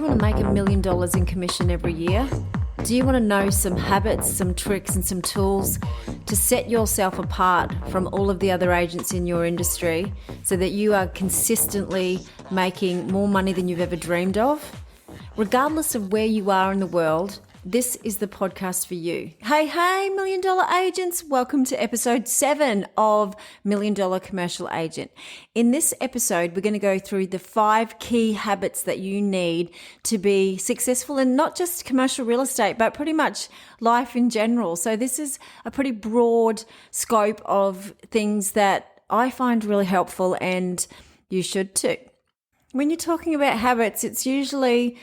you want to make $1 million in commission every year? Do you want to know some habits, some tricks, and some tools to set yourself apart from all of the other agents in your industry so that you are consistently making more money than you've ever dreamed of? Regardless of where you are in the world, this is the podcast for you. Hey, $1 million agents. Welcome to episode 7 of $1 Million Commercial Agent. In this episode, we're going to go through the 5 key habits that you need to be successful in not just commercial real estate, but pretty much life in general. So this is a pretty broad scope of things that I find really helpful, and you should too. When you're talking about habits, it's usually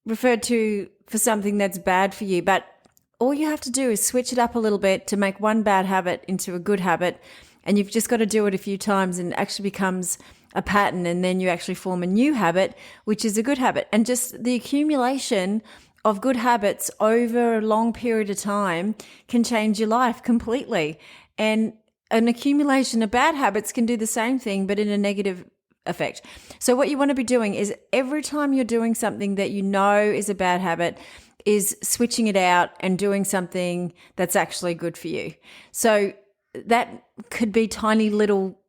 referred to for something that's bad for you, but all you have to do is switch it up a little bit to make one bad habit into a good habit, and you've just got to do it a few times and it actually becomes a pattern, and then you actually form a new habit, which is a good habit. And just the accumulation of good habits over a long period of time can change your life completely. And an accumulation of bad habits can do the same thing, but in a negative effect. So what you want to be doing is every time you're doing something that you know is a bad habit, is switching it out and doing something that's actually good for you. So that could be tiny little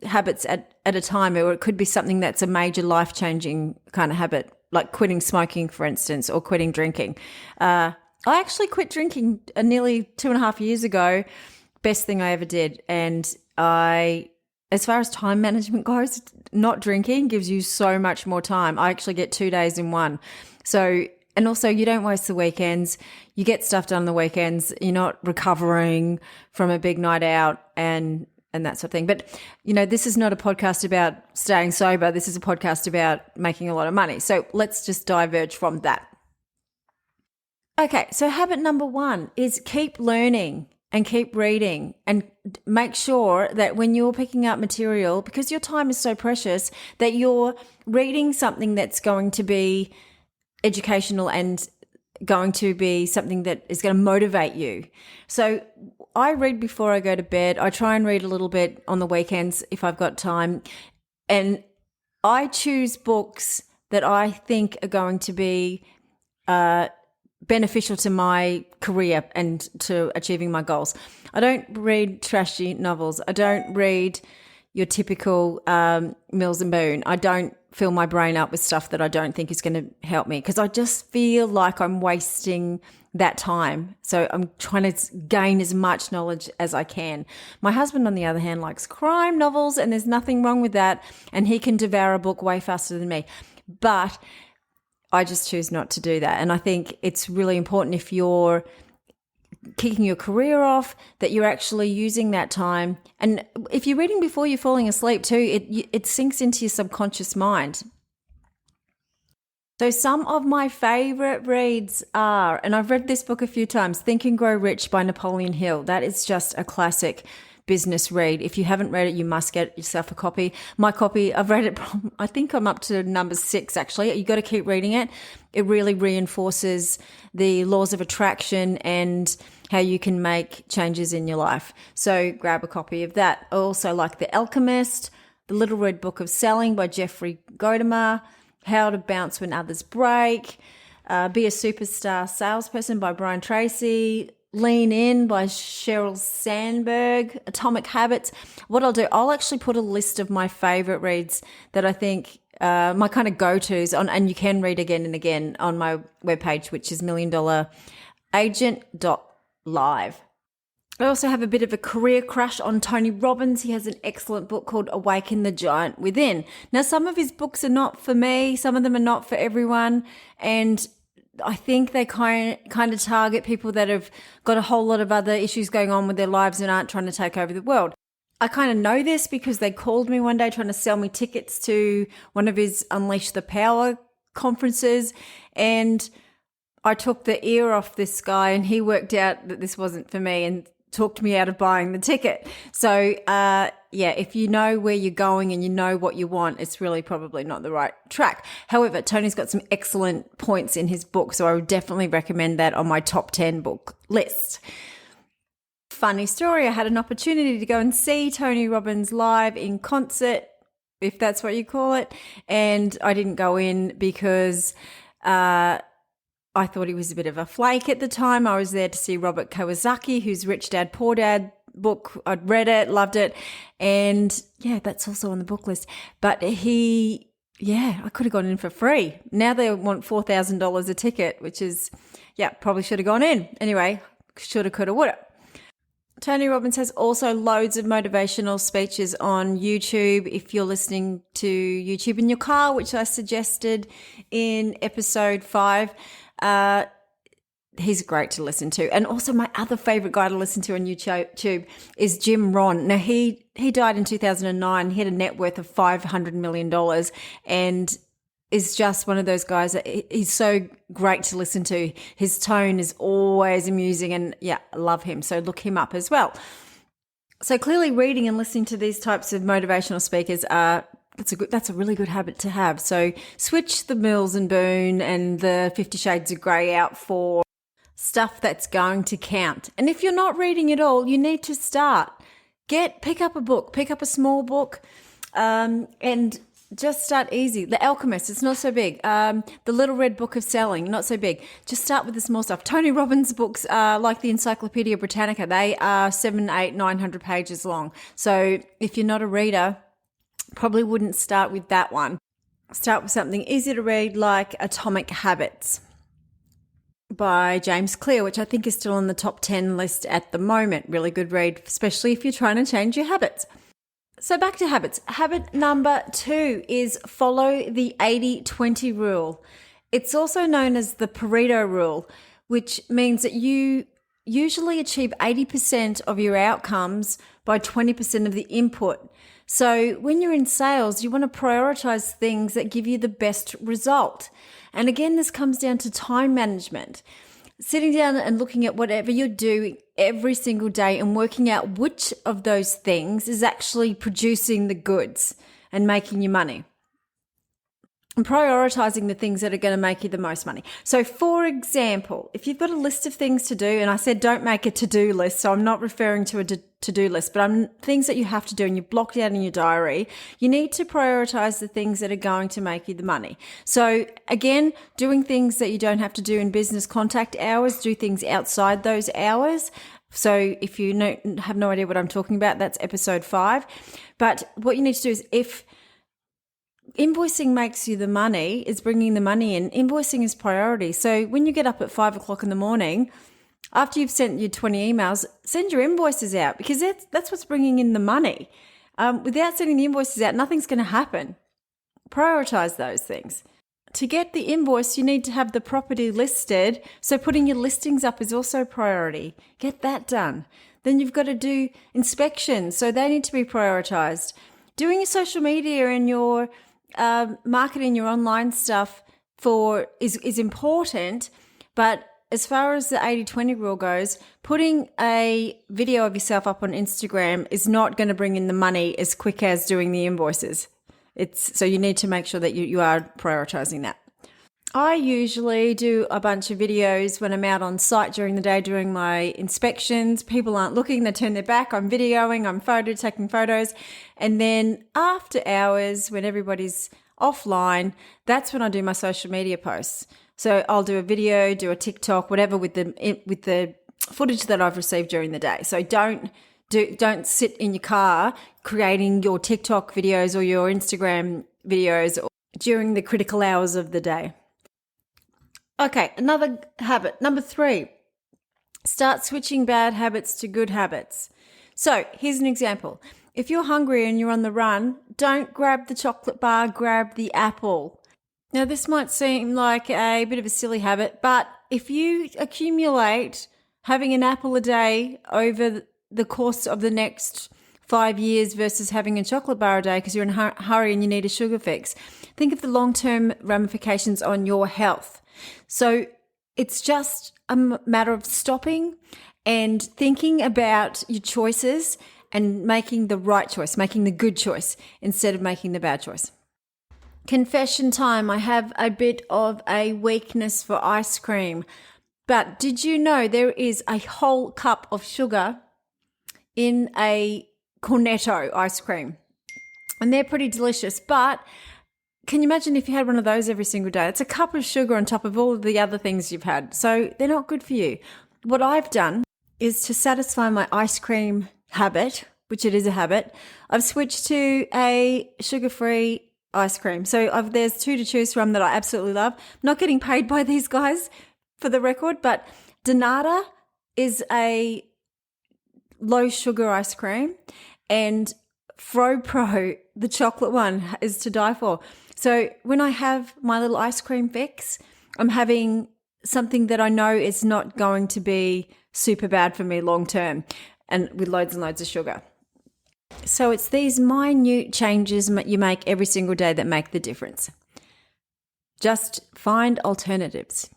habits at a time, or it could be something that's a major life-changing kind of habit, like quitting smoking, for instance, or quitting drinking. I actually quit drinking nearly 2.5 years ago. Best thing I ever did. And as far as time management goes, not drinking gives you so much more time. I actually get 2 days in one. So, and also you don't waste the weekends. You get stuff done on the weekends. You're not recovering from a big night out and that sort of thing. But, you know, this is not a podcast about staying sober. This is a podcast about making a lot of money. So let's just diverge from that. Okay, so habit number 1 is keep learning and keep reading, and make sure that when you're picking up material, because your time is so precious, that you're reading something that's going to be educational and going to be something that is going to motivate you. So I read before I go to bed. I try and read a little bit on the weekends if I've got time. And I choose books that I think are going to be beneficial to my career and to achieving my goals. I don't read trashy novels. I don't read your typical Mills and Boon. I don't fill my brain up with stuff that I don't think is going to help me, because I just feel like I'm wasting that time. So I'm trying to gain as much knowledge as I can. My husband, on the other hand, likes crime novels, and there's nothing wrong with that, and he can devour a book way faster than me. But I just choose not to do that. And I think it's really important, if you're kicking your career off, that you're actually using that time. And if you're reading before you're falling asleep too, it sinks into your subconscious mind. So some of my favorite reads are, and I've read this book a few times, Think and Grow Rich by Napoleon Hill. That is just a classic business read. If you haven't read it, you must get yourself a copy. My copy, I've read it, I think I'm up to number 6 actually. You got to keep reading it. It really reinforces the laws of attraction and how you can make changes in your life. So grab a copy of that. I also like The Alchemist, The Little Red Book of Selling by Jeffrey Gitomer, How to Bounce When Others Break, Be a Superstar Salesperson by Brian Tracy, Lean In by Sheryl Sandberg, Atomic Habits. What I'll do, I'll actually put a list of my favorite reads that I think my kind of go-tos on, and you can read again and again on my webpage, which is milliondollaragent.live. I also have a bit of a career crush on Tony Robbins. He has an excellent book called Awaken the Giant Within. Now, some of his books are not for me. Some of them are not for everyone. And I think they kind of target people that have got a whole lot of other issues going on with their lives and aren't trying to take over the world. I kind of know this because they called me one day trying to sell me tickets to one of his Unleash the Power conferences, and I took the ear off this guy, and he worked out that this wasn't for me and talked me out of buying the ticket. So, if you know where you're going and you know what you want, it's really probably not the right track. However, Tony's got some excellent points in his book, so I would definitely recommend that on my top 10 book list. Funny story, I had an opportunity to go and see Tony Robbins live in concert, if that's what you call it, and I didn't go in because I thought he was a bit of a flake at the time. I was there to see Robert Kiyosaki, whose Rich Dad, Poor Dad book. I'd read it, loved it. And yeah, that's also on the book list. But I could have gone in for free. Now they want $4,000 a ticket, which is, probably should have gone in. Anyway, shoulda, coulda, woulda. Tony Robbins has also loads of motivational speeches on YouTube. If you're listening to YouTube in your car, which I suggested in episode 5, he's great to listen to. And also my other favorite guy to listen to on YouTube is Jim Rohn. Now he died in 2009. He had a net worth of $500 million and is just one of those guys that he's so great to listen to. His tone is always amusing and I love him. So look him up as well. So clearly reading and listening to these types of motivational speakers that's a really good habit to have. So switch the Mills and Boon and the 50 Shades of Grey out for stuff that's going to count. And if you're not reading at all, you need to start. Pick up a book, pick up a small book, and just start easy. The Alchemist, it's not so big. The Little Red Book of Selling, not so big. Just start with the small stuff. Tony Robbins' books, like the Encyclopedia Britannica, they are 700, 800, 900 pages long. So if you're not a reader, probably wouldn't start with that one. Start with something easy to read like Atomic Habits by James Clear, which I think is still on the top 10 list at the moment. Really good read, especially if you're trying to change your habits. So back to habits. Habit number 2 is follow the 80-20 rule. It's also known as the Pareto rule, which means that you usually achieve 80% of your outcomes by 20% of the input. So when you're in sales, you want to prioritize things that give you the best result. And again, this comes down to time management. Sitting down and looking at whatever you're doing every single day and working out which of those things is actually producing the goods and making you money. And prioritizing the things that are going to make you the most money. So for example, if you've got a list of things to do, and I said don't make a to-do list, so I'm not referring to a to-do list, but things that you have to do and you blocked out in your diary, you need to prioritize the things that are going to make you the money. So again, doing things that you don't have to do in business contact hours, do things outside those hours. So if you have no idea what I'm talking about, that's episode 5. But what you need to do is if invoicing makes you the money, is bringing the money in, invoicing is priority. So when you get up at 5 o'clock in the morning, after you've sent your 20 emails, send your invoices out because that's what's bringing in the money. Without sending the invoices out, nothing's going to happen. Prioritize those things. To get the invoice, you need to have the property listed. So putting your listings up is also priority. Get that done. Then you've got to do inspections. So they need to be prioritized. Doing your social media and your marketing, your online stuff is important, but as far as the 80-20 rule goes, putting a video of yourself up on Instagram is not going to bring in the money as quick as doing the invoices. So you need to make sure that you are prioritizing that. I usually do a bunch of videos when I'm out on site during the day doing my inspections. People aren't looking, they turn their back. I'm videoing, I'm taking photos. And then after hours, when everybody's offline, that's when I do my social media posts. So I'll do a video, do a TikTok, whatever with the footage that I've received during the day. So don't sit in your car creating your TikTok videos or your Instagram videos during the critical hours of the day. Okay, another habit. Number 3, start switching bad habits to good habits. So here's an example. If you're hungry and you're on the run, don't grab the chocolate bar, grab the apple. Now, this might seem like a bit of a silly habit, but if you accumulate having an apple a day over the course of the next 5 years versus having a chocolate bar a day because you're in a hurry and you need a sugar fix, think of the long-term ramifications on your health. So it's just a matter of stopping and thinking about your choices and making the right choice, making the good choice instead of making the bad choice. Confession time. I have a bit of a weakness for ice cream. But did you know there is a whole cup of sugar in a Cornetto ice cream? And they're pretty delicious. But can you imagine if you had one of those every single day? It's a cup of sugar on top of all of the other things you've had. So they're not good for you. What I've done is to satisfy my ice cream habit, which it is a habit, I've switched to a sugar-free ice cream. So there's two to choose from that I absolutely love. I'm not getting paid by these guys for the record, but Donata is a low sugar ice cream, and FroPro, the chocolate one, is to die for. So when I have my little ice cream fix, I'm having something that I know is not going to be super bad for me long term, and with loads and loads of sugar. So it's these minute changes you make every single day that make the difference. Just find alternatives.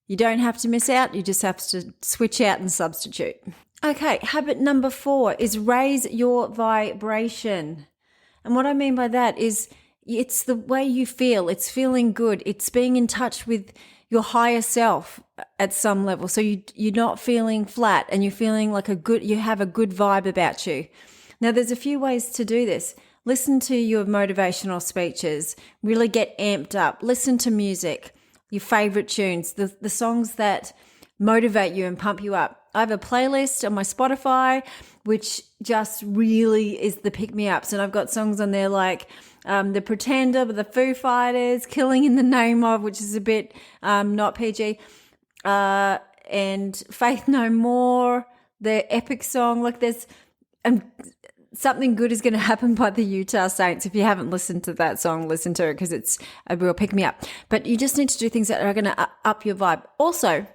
You don't have to miss out, you just have to switch out and substitute. Okay, habit number 4 is raise your vibration. And what I mean by that is it's the way you feel. It's feeling good. It's being in touch with your higher self at some level. So you're not feeling flat, and you're feeling like you have a good vibe about you. Now, there's a few ways to do this. Listen to your motivational speeches. Really get amped up. Listen to music, your favorite tunes, the songs that motivate you and pump you up. I have a playlist on my Spotify, which just really is the pick-me-ups. And I've got songs on there like The Pretender with the Foo Fighters, Killing in the Name of, which is a bit not PG, and Faith No More, the epic song. Like there's Something Good Is Going to Happen by the Utah Saints. If you haven't listened to that song, listen to it because it's a real pick-me-up. But you just need to do things that are going to up your vibe. Also,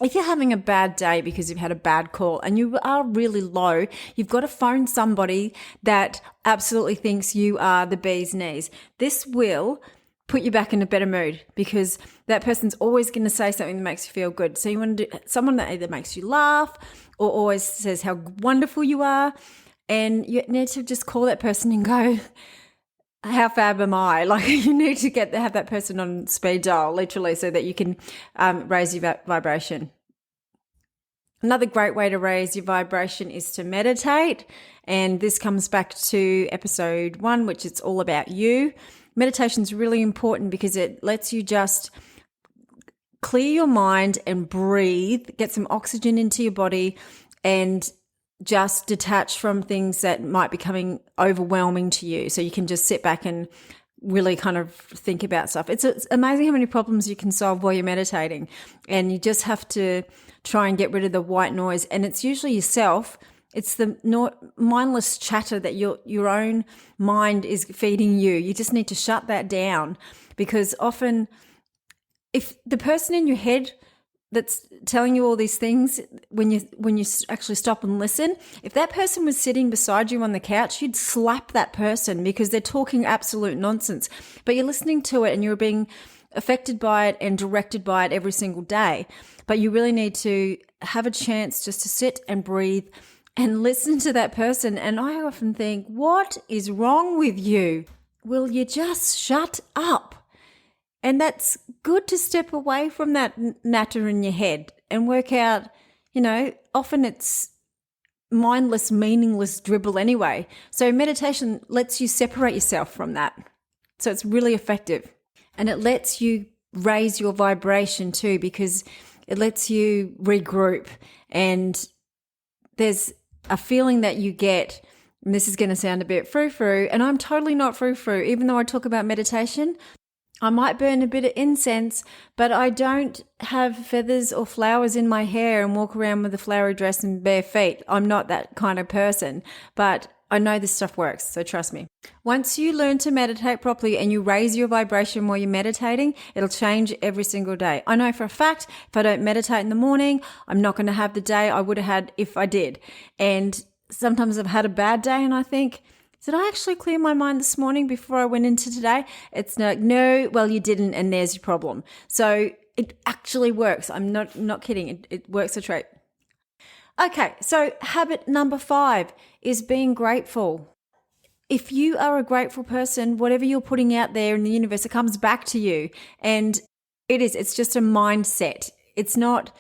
if you're having a bad day because you've had a bad call and you are really low, you've got to phone somebody that absolutely thinks you are the bee's knees. This will put you back in a better mood because that person's always going to say something that makes you feel good. So you want to do someone that either makes you laugh or always says how wonderful you are. And you need to just call that person and go, how fab am I? Like you need to have that person on speed dial, literally, so that you can raise your vibration. Another great way to raise your vibration is to meditate. And this comes back to episode 1, which is all about you. Meditation is really important because it lets you just clear your mind and breathe, get some oxygen into your body, and just detach from things that might be becoming overwhelming to you. So you can just sit back and really kind of think about stuff. It's amazing how many problems you can solve while you're meditating, and you just have to try and get rid of the white noise. And it's usually yourself. It's the mindless chatter that your own mind is feeding you. You just need to shut that down, because often if the person in your head that's telling you all these things, when you actually stop and listen, if that person was sitting beside you on the couch, you'd slap that person because they're talking absolute nonsense. But you're listening to it and you're being affected by it and directed by it every single day. But you really need to have a chance just to sit and breathe and listen to that person. And I often think, what is wrong with you? Will you just shut up? And that's good to step away from that natter in your head and work out, often it's mindless, meaningless dribble anyway. So meditation lets you separate yourself from that. So it's really effective. And it lets you raise your vibration too, because it lets you regroup. And there's a feeling that you get, and this is going to sound a bit frou-frou, and I'm totally not frou-frou, even though I talk about meditation. I might burn a bit of incense, but I don't have feathers or flowers in my hair and walk around with a flowery dress and bare feet. I'm not that kind of person, but I know this stuff works, so trust me. Once you learn to meditate properly and you raise your vibration while you're meditating, it'll change every single day. I know for a fact, if I don't meditate in the morning, I'm not going to have the day I would have had if I did. And sometimes I've had a bad day and I think, did I actually clear my mind this morning before I went into today? It's no, well, you didn't, and there's your problem. So it actually works. I'm not kidding. It works a treat. Okay, so habit number 5 is being grateful. If you are a grateful person, whatever you're putting out there in the universe, it comes back to you. And it's just a mindset. It's not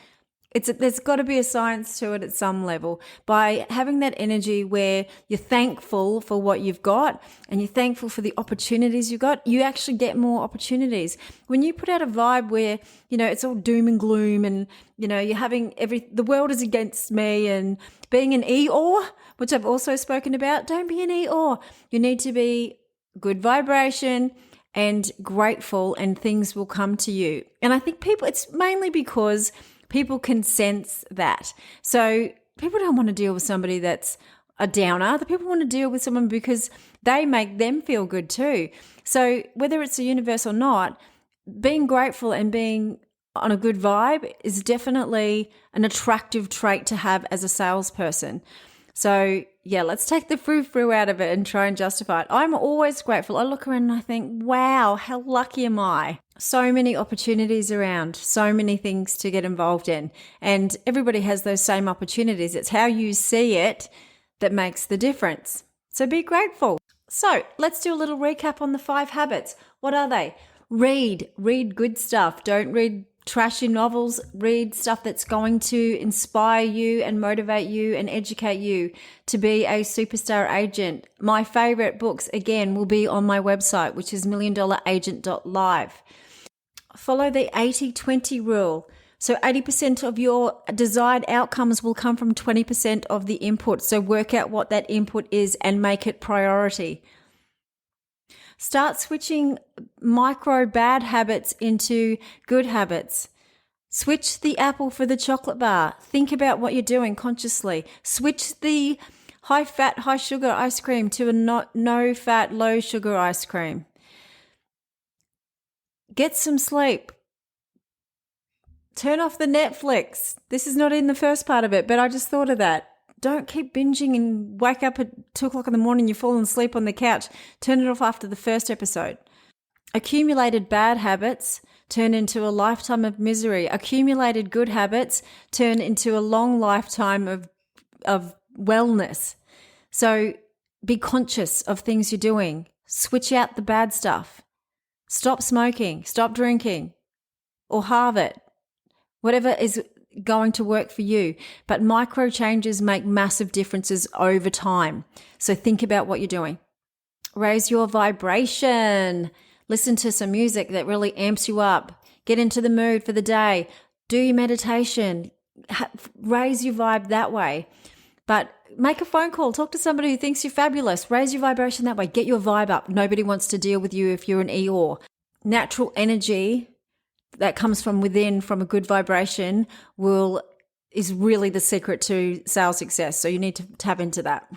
There's got to be a science to it at some level. By having that energy where you're thankful for what you've got and you're thankful for the opportunities you've got, you actually get more opportunities. When you put out a vibe where, it's all doom and gloom and, you're having the world is against me and being an Eeyore, which I've also spoken about, don't be an Eeyore. You need to be good vibration and grateful, and things will come to you. And I think it's mainly because people can sense that. So people don't want to deal with somebody that's a downer. The people want to deal with someone because they make them feel good too. So whether it's the universe or not, being grateful and being on a good vibe is definitely an attractive trait to have as a salesperson. So yeah, let's take the frou-frou out of it and try and justify it. I'm always grateful. I look around and I think, wow, how lucky am I? So many opportunities around, so many things to get involved in. And everybody has those same opportunities. It's how you see it that makes the difference. So be grateful. So let's do a little recap on the 5 habits. What are they? Read good stuff. Don't read trashy novels. Read stuff that's going to inspire you and motivate you and educate you to be a superstar agent. My favorite books, again, will be on my website, which is millionagent.live. Follow the 80-20 rule. So 80% of your desired outcomes will come from 20% of the input. So work out what that input is and make it priority. Start switching micro bad habits into good habits. Switch the apple for the chocolate bar. Think about what you're doing consciously. Switch the high fat, high sugar ice cream to a no fat, low sugar ice cream. Get some sleep. Turn off the Netflix. This is not in the first part of it, but I just thought of that. Don't keep binging and wake up at 2 o'clock in the morning, you're falling asleep on the couch. Turn it off after the first episode. Accumulated bad habits turn into a lifetime of misery. Accumulated good habits turn into a long lifetime of wellness. So be conscious of things you're doing. Switch out the bad stuff. Stop smoking, stop drinking, or halve it. Whatever is going to work for you. But micro changes make massive differences over time. So think about what you're doing. Raise your vibration. Listen to some music that really amps you up. Get into the mood for the day. Do your meditation. Raise your vibe that way. But make a phone call. Talk to somebody who thinks you're fabulous. Raise your vibration that way. Get your vibe up. Nobody wants to deal with you if you're an Eeyore. Natural energy that comes from within, from a good vibration, is really the secret to sales success. So you need to tap into that.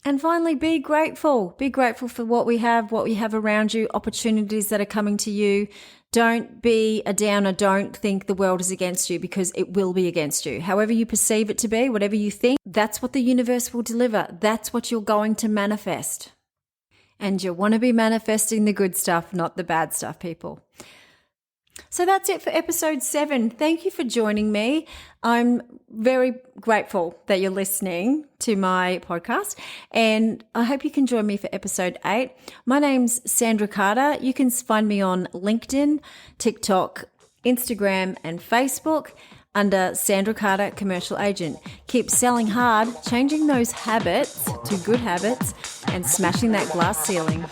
And finally, be grateful. Be grateful for what we have around you, opportunities that are coming to you. Don't be a downer. Don't think the world is against you, because it will be against you. However you perceive it to be, whatever you think, that's what the universe will deliver. That's what you're going to manifest. And you want to be manifesting the good stuff, not the bad stuff, people. So that's it for episode 7. Thank you for joining me. I'm very grateful that you're listening to my podcast, and I hope you can join me for episode 8. My name's Sandra Carter. You can find me on LinkedIn, TikTok, Instagram, and Facebook under Sandra Carter Commercial Agent. Keep selling hard, changing those habits to good habits, and smashing that glass ceiling.